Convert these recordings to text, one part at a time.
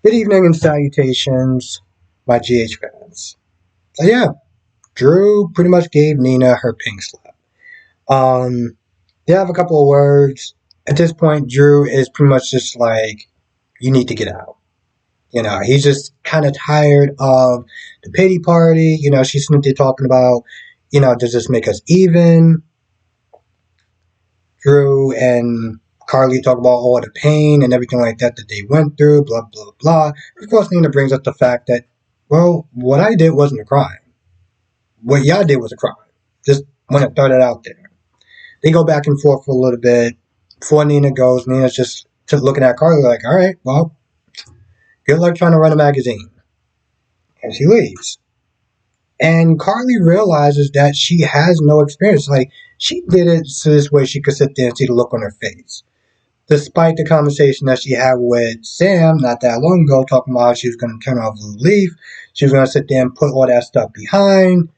Good evening and salutations, my GH fans. So yeah, Drew pretty much gave Nina her pink slip. They have a couple of words. At this point, Drew is pretty much just like, you need to get out. He's just kind of tired of the pity party. She's simply talking about, does this make us even? Drew and Carly talk about all the pain and everything like that they went through, blah, blah, blah. Of course, Nina brings up the fact that, well, what I did wasn't a crime. What y'all did was a crime. Just want to throw that out there. They go back and forth for a little bit. Before Nina goes, Nina's just looking at Carly like, all right, well, good luck trying to run a magazine. And she leaves. And Carly realizes that she has no experience. Like, she did it so this way she could sit there and see the look on her face. Despite the conversation that she had with Sam not that long ago, talking about how she was going to turn off Blue Leaf, she was going to sit there and put all that stuff behind.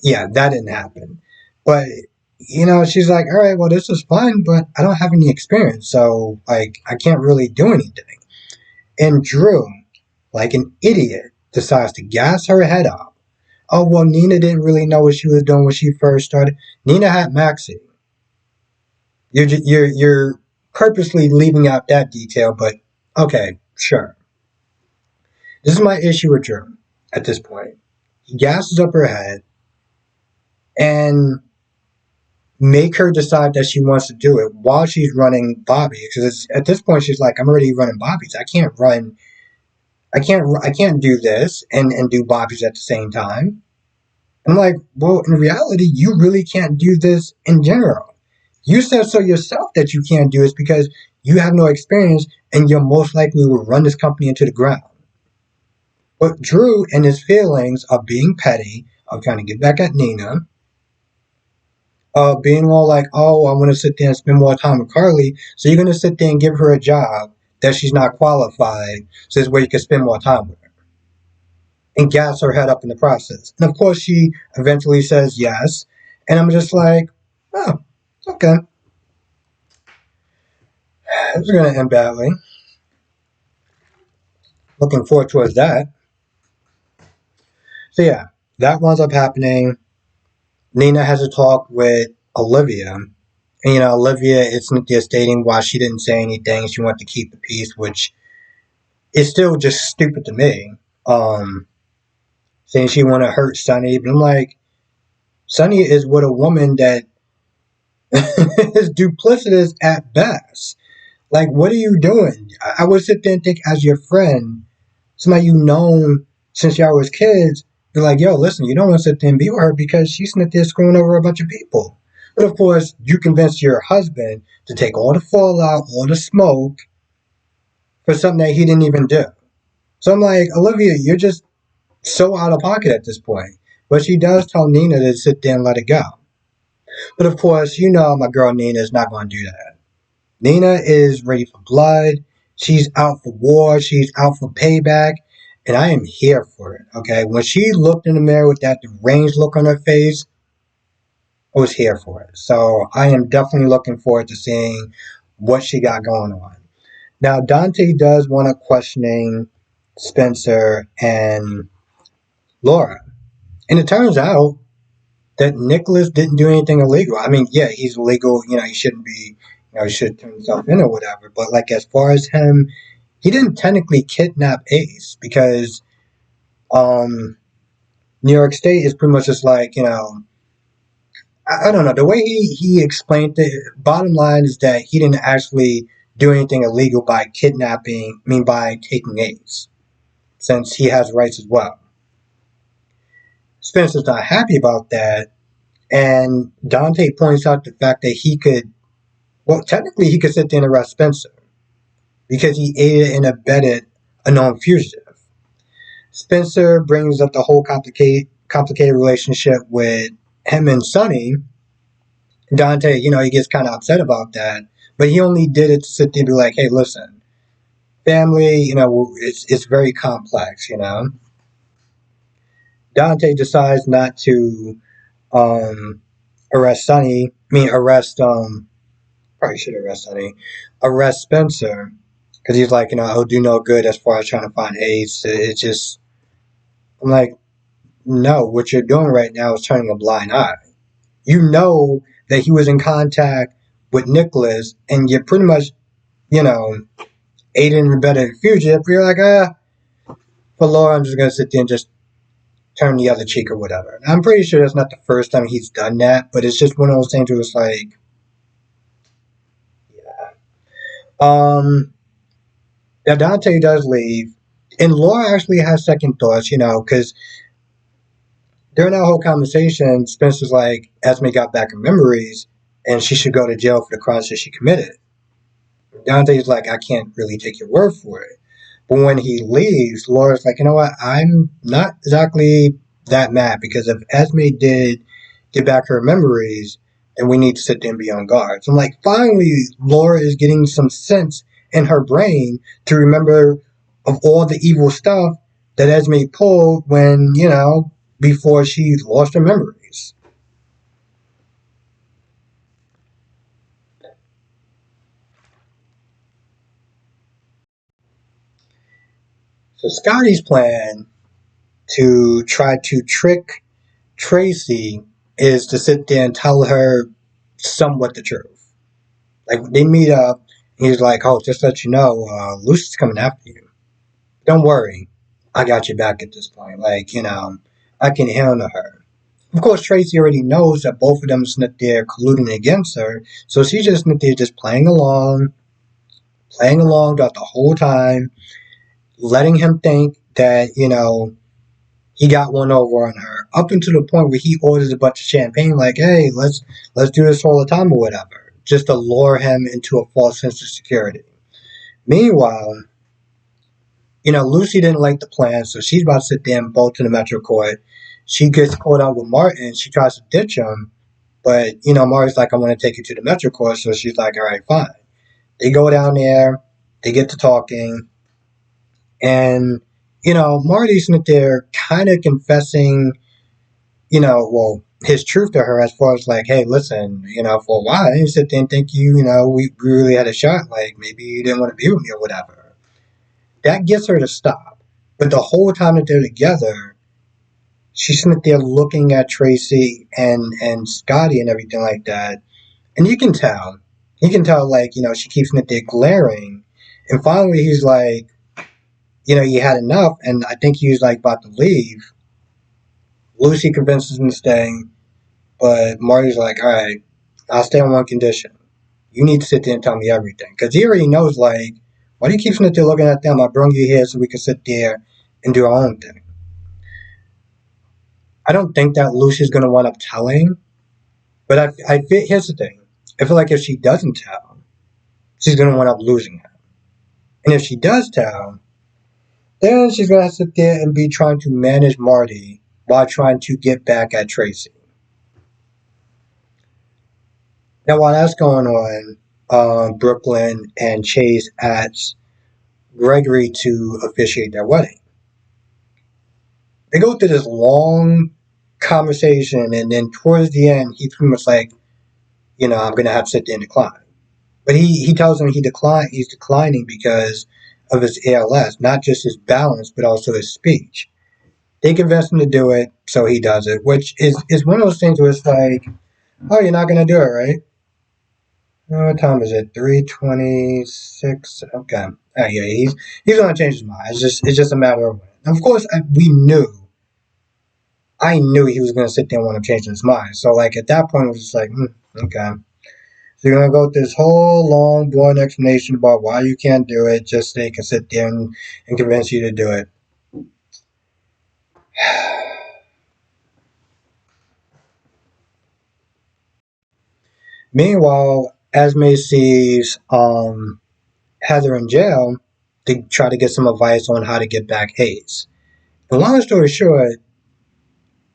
Yeah, that didn't happen. But, she's like, all right, well, this is fun, but I don't have any experience. So, like, I can't really do anything. And Drew, like an idiot, decides to gas her head up. Oh, well, Nina didn't really know what she was doing when she first started. Nina had Maxie. You're purposely leaving out that detail, but okay, sure. This is my issue with Drew at this point. He gasses up her head and make her decide that she wants to do it while she's running Bobby. Because at this point she's like, I'm already running Bobby's. I can't run. I can't do this and do Bobby's at the same time. I'm like, well, in reality, you really can't do this in general. You said so yourself that you can't do this because you have no experience and you're most likely will run this company into the ground. But Drew and his feelings of being petty, of trying to get back at Nina, being all like, oh, I want to sit there and spend more time with Carly, so you're going to sit there and give her a job that she's not qualified, so this way you can spend more time with her. And gas her head up in the process. And of course, she eventually says yes. And I'm just like, oh, okay. This is going to end badly. Looking forward towards that. So yeah, that winds up happening. Nina has a talk with Olivia. And Olivia is just stating why she didn't say anything. She wanted to keep the peace, which is still just stupid to me. Saying she want to hurt Sunny, but I'm like, Sunny is with a woman that is duplicitous at best. Like, what are you doing? I would sit there and think, as your friend, somebody you've known since y'all was kids, be like, yo, listen, you don't want to sit there and be with her because she's sitting there screwing over a bunch of people. But of course, you convinced your husband to take all the fallout, all the smoke for something that he didn't even do. So I'm like, Olivia, you're just so out of pocket at this point. But she does tell Nina to sit there and let it go. But of course, my girl Nina is not going to do that. Nina is ready for blood. She's out for war. She's out for payback. And I am here for it, okay? When she looked in the mirror with that deranged look on her face, I was here for it. So I am definitely looking forward to seeing what she got going on. Now, Dante does want to questioning Spencer and Laura. And it turns out that Nicholas didn't do anything illegal. I mean, yeah, he's illegal. He shouldn't be, he should turn himself in or whatever. But, like, as far as him, he didn't technically kidnap Ace because New York State is pretty much just like, I don't know. The way he explained it, bottom line is that he didn't actually do anything illegal by kidnapping, by taking Ace, since he has rights as well. Spencer's not happy about that, and Dante points out the fact that technically he could sit there and arrest Spencer because he aided and abetted a known fugitive. Spencer brings up the whole complicated relationship with him and Sonny. Dante, he gets kind of upset about that, but he only did it to sit there and be like, hey, listen, family, it's very complex. Dante decides not to arrest Sonny. Probably should arrest Sonny. Arrest Spencer Because he's like, it'll do no good as far as trying to find Ace. It's just, I'm like, no, what you're doing right now is turning a blind eye. You know that he was in contact with Nicholas, and you're pretty much, you know, aiding and abetting the fugitive. You're like, for Laura, I'm just going to sit there and just turn the other cheek or whatever. And I'm pretty sure that's not the first time he's done that, but it's just one of those things where it's like, yeah. Now Dante does leave, and Laura actually has second thoughts, because during that whole conversation, Spencer's like, Esme got back her memories, and she should go to jail for the crimes that she committed. Dante's like, I can't really take your word for it. But when he leaves, Laura's like, you know what? I'm not exactly that mad because if Esme did get back her memories, then we need to sit there and be on guard. So I'm like, finally, Laura is getting some sense in her brain to remember of all the evil stuff that Esme pulled when, before she lost her memories. So Scotty's plan to try to trick Tracy is to sit there and tell her somewhat the truth. Like they meet up, he's like, "Oh, just to let you know, Lucy's coming after you. Don't worry, I got your back at this point. Like I can handle her." Of course, Tracy already knows that both of them sit there colluding against her, so she's just sit there just playing along throughout the whole time, letting him think that he got one over on her up until the point where he orders a bunch of champagne, like, "Hey, let's do this all the time or whatever," just to lure him into a false sense of security. Meanwhile, Lucy didn't like the plan, so she's about to sit there and bolt to the Metro Court. She gets caught up with Martin. She tries to ditch him, but Martin's like, "I want to take you to the Metro Court," so she's like, "All right, fine." They go down there. They get to talking, and Marty's sitting there kind of confessing his truth to her as far as like, "Hey, listen, for a while, I didn't sit there and think we really had a shot. Like, maybe you didn't want to be with me or whatever." That gets her to stop. But the whole time that they're together, she's sitting there looking at Tracy and Scotty and everything like that. And you can tell, like, she keeps sitting there glaring. And finally, he's like, "You had enough." And I think he was like about to leave. Lucy convinces him to stay. But Marty's like, "All right, I'll stay on one condition. You need to sit there and tell me everything." Because he already knows, like, why do you keep sitting there looking at them? I brought you here so we can sit there and do our own thing. I don't think that Lucy's going to wind up telling. But here's the thing. I feel like if she doesn't tell, she's going to wind up losing him. And if she does tell, then she's going to sit there and be trying to manage Marty while trying to get back at Tracy. Now, while that's going on, Brooklyn and Chase asks Gregory to officiate their wedding. They go through this long conversation, and then towards the end, he's pretty much like, "I'm going to have to sit there and decline." But he tells him he's declining because of his ALS, not just his balance, but also his speech. They convince him to do it, so he does it, which is one of those things where it's like, "Oh, you're not going to do it, right?" What time is it? 3:26. Okay. Yeah, he's gonna change his mind. It's just a matter of when. Of course, I knew he was gonna sit there and want to change his mind. So like at that point, it was just like, okay. So you're gonna go through this whole long, boring explanation about why you can't do it, just so they can sit there and convince you to do it. Meanwhile, Esme sees Heather in jail to try to get some advice on how to get back Ace. The long story short,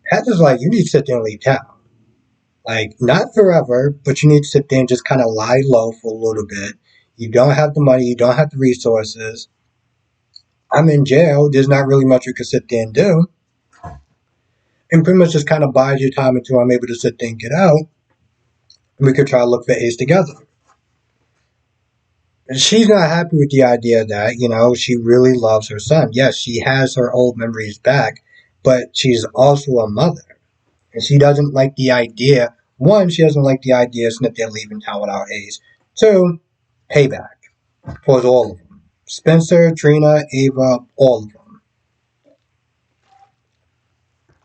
Heather's like, "You need to sit there and leave town. Like, not forever, but you need to sit there and just kind of lie low for a little bit. You don't have the money, you don't have the resources. I'm in jail. There's not really much you can sit there and do. And pretty much just kind of bide your time until I'm able to sit there and get out. And we could try to look for Ace together." She's not happy with the idea that, she really loves her son. Yes, she has her old memories back, but she's also a mother. And she doesn't like the idea. One, she doesn't like the idea of Cynthia leaving town without Hayes. Two, payback for all of them. Spencer, Trina, Ava, all of them.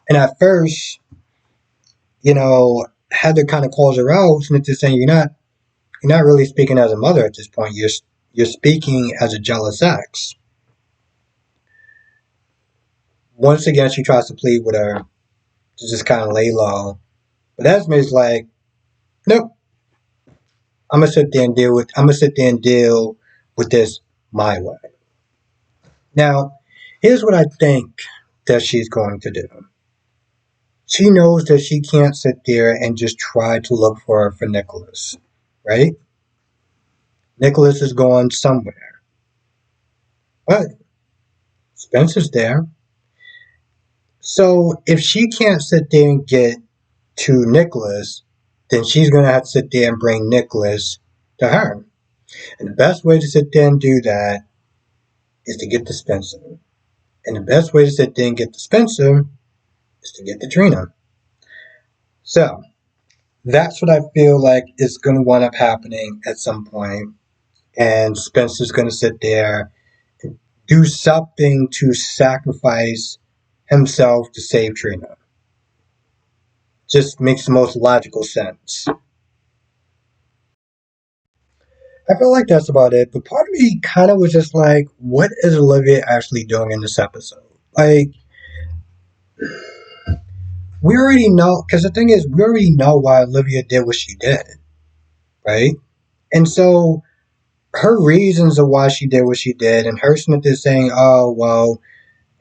And at first, Heather kind of calls her out, Cynthia saying, you're not really speaking as a mother at this point. You're speaking as a jealous ex. Once again, she tries to plead with her to just kind of lay low. But Esme's like, nope, I'm gonna sit there and deal with this my way. Now, here's what I think that she's going to do. She knows that she can't sit there and just try to look for Nicholas, right? Nicholas is going somewhere. But Spencer's there. So if she can't sit there and get to Nicholas, then she's going to have to sit there and bring Nicholas to her. And the best way to sit there and do that is to get to Spencer. And the best way to sit there and get to Spencer is to get to Trina. So that's what I feel like is going to wind up happening at some point. And Spencer's going to sit there and do something to sacrifice himself to save Trina. Just makes the most logical sense. I feel like that's about it. But part of me kind of was just like, what is Olivia actually doing in this episode? Like, we already know, because the thing is, we already know why Olivia did what she did, right? And so her reasons of why she did what she did, and her is saying, oh, well,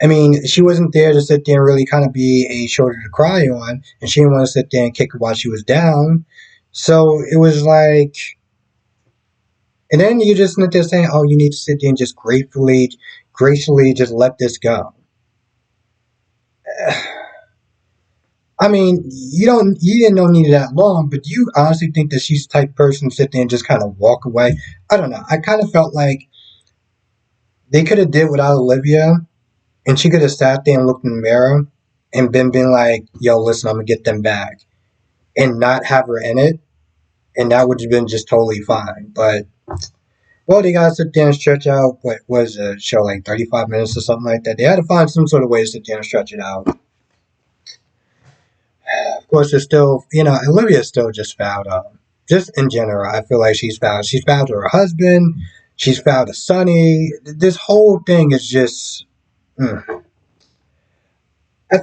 I mean, she wasn't there to sit there and really kind of be a shoulder to cry on, and she didn't want to sit there and kick her while she was down. So it was like, and then you just sit there saying, oh, you need to sit there and just gracefully just let this go. I mean, you didn't know needed that long, but do you honestly think that she's the type of person to sit there and just kind of walk away? I don't know. I kind of felt like they could have did without Olivia, and she could have sat there and looked in the mirror and been like, yo, listen, I'm gonna get them back, and not have her in it, and that would have been just totally fine. But well, they gotta sit there and stretch out what was a show, like 35 minutes or something like that. They had to find some sort of way to sit there and stretch it out. Of course, it's still, Olivia's still just fouled up. Just in general, I feel like she's fouled. She's fouled to her husband. She's fouled to Sonny. This whole thing is just. I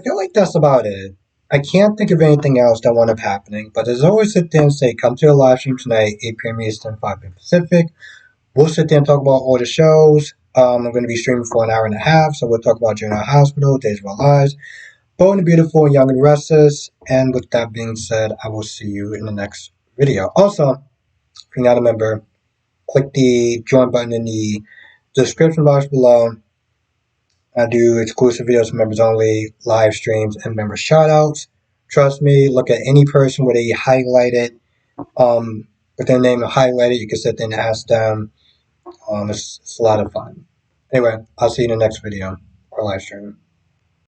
feel like that's about it. I can't think of anything else that wound up happening, but as always, sit there and say, come to a live stream tonight, 8 p.m. Eastern, 5 p.m. Pacific. We'll sit there and talk about all the shows. I'm going to be streaming for an hour and a half, so we'll talk about Journey Out Hospital, Days of Our Lives, Bold and Beautiful, Young and Restless. And with that being said, I will see you in the next video. Also, if you're not a member, click the join button in the description box below. I do exclusive videos for members only, live streams, and member shoutouts. Trust me, look at any person where they highlighted, with their name highlighted, you can sit there and ask them. It's a lot of fun. Anyway, I'll see you in the next video or live stream.